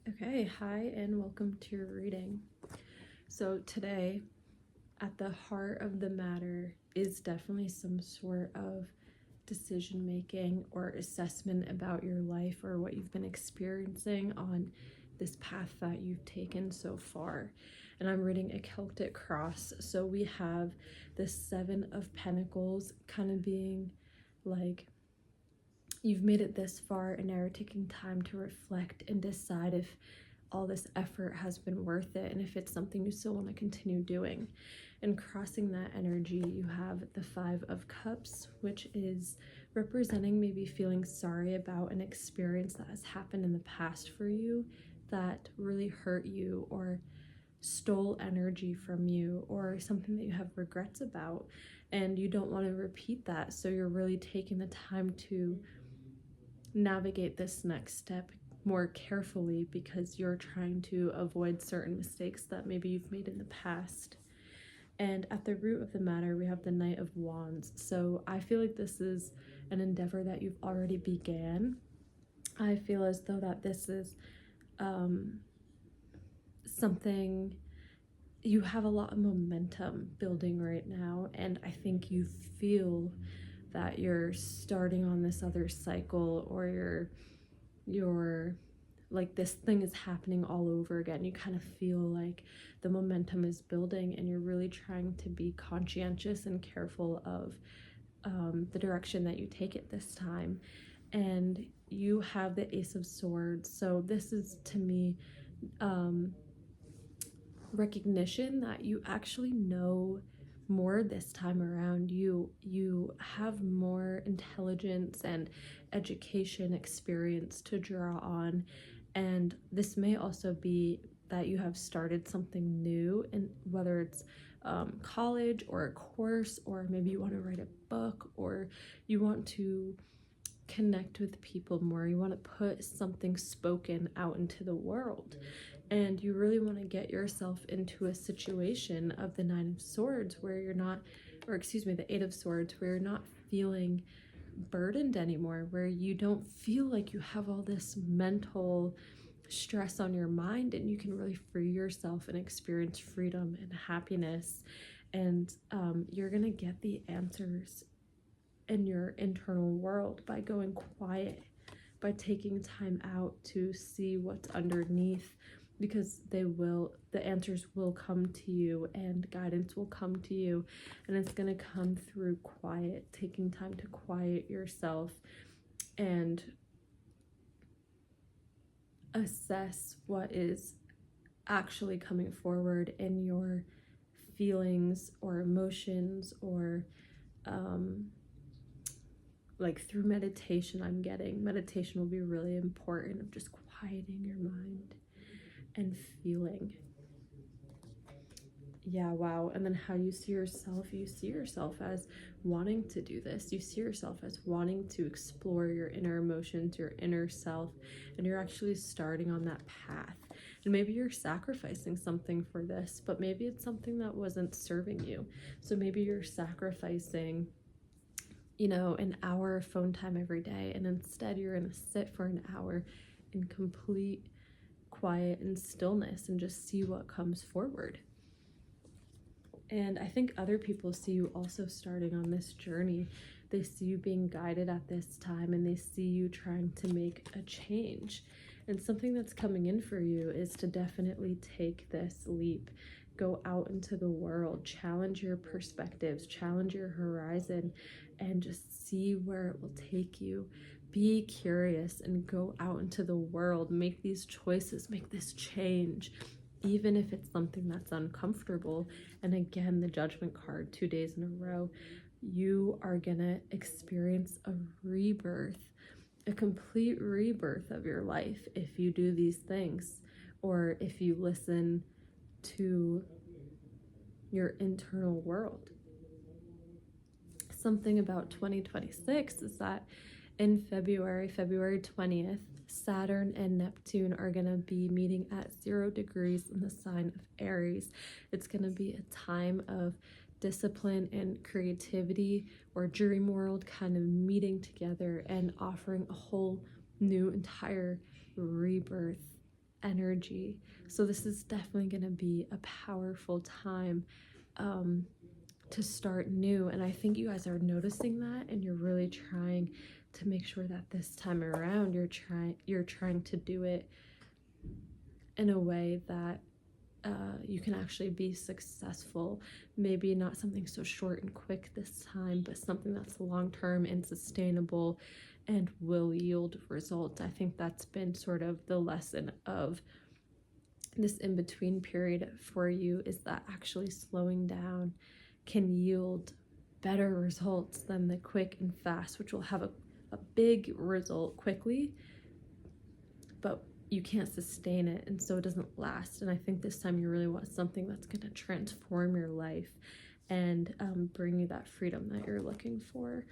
Okay, hi and welcome to your reading. So today, at the heart of the matter is definitely some sort of decision making or assessment about your life or what you've been experiencing on this path that you've taken so far. And I'm reading a Celtic cross. So we have the Seven of Pentacles kind of being like, you've made it this far and now you're taking time to reflect and decide if all this effort has been worth it and if it's something you still want to continue doing. And crossing that energy, you have the Five of Cups, which is representing maybe feeling sorry about an experience that has happened in the past for you that really hurt you or stole energy from you, or something that you have regrets about and you don't want to repeat that. So you're really taking the time to navigate this next step more carefully because you're trying to avoid certain mistakes that maybe you've made in the past. And at the root of the matter, we have the Knight of Wands. So I feel like this is an endeavor that you've already began. I feel as though that this is something you have a lot of momentum building right now, and I think you feel that you're starting on this other cycle, or you're like, this thing is happening all over again. You kind of feel like the momentum is building and you're really trying to be conscientious and careful of the direction that you take it this time. And you have the Ace of Swords. So this is, to me, recognition that you actually know more this time around. You have more intelligence and education experience to draw on, and this may also be that you have started something new, and whether it's college or a course, or maybe you want to write a book, or you want to connect with people more, you want to put something spoken out into the world, and you really want to get yourself into a situation of the Nine of Swords where you're not, or excuse me, the Eight of Swords, where you're not feeling burdened anymore, where you don't feel like you have all this mental stress on your mind, and you can really free yourself and experience freedom and happiness. And you're gonna get the answers in your internal world by going quiet, by taking time out to see what's underneath, because the answers will come to you and guidance will come to you, and it's going to come through quiet, taking time to quiet yourself and assess what is actually coming forward in your feelings or emotions, or like through meditation. I'm getting meditation will be really important, of just quieting your mind and feeling. Yeah, wow. And then how you see yourself as wanting to do this. You see yourself as wanting to explore your inner emotions, your inner self, and you're actually starting on that path. And maybe you're sacrificing something for this, but maybe it's something that wasn't serving you. So maybe you're sacrificing, an hour of phone time every day, and instead you're going to sit for an hour in complete quiet and stillness and just see what comes forward. And I think other people see you also starting on this journey. They see you being guided at this time, and they see you trying to make a change. And something that's coming in for you is to definitely take this leap. Go out into the world, challenge your perspectives, challenge your horizon, and just see where it will take you. Be curious and go out into the world. Make these choices, make this change, even if it's something that's uncomfortable. And again, the Judgment card, 2 days in a row, you are gonna experience a rebirth, a complete rebirth of your life if you do these things, or if you listen to your internal world. Something about 2026 is that in February 20th, Saturn and Neptune are going to be meeting at 0 degrees in the sign of Aries. It's going to be a time of discipline and creativity, or dream world kind of meeting together and offering a whole new entire rebirth energy. So this is definitely going to be a powerful time to start new. And I think you guys are noticing that, and you're really trying to make sure that this time around you're trying to do it in a way that you can actually be successful. Maybe not something so short and quick this time, but something that's long-term and sustainable and will yield results. I think that's been sort of the lesson of this in-between period for you, is that actually slowing down can yield better results than the quick and fast, which will have a big result quickly, but you can't sustain it, and so it doesn't last. And I think this time you really want something that's going to transform your life and bring you that freedom that you're looking for.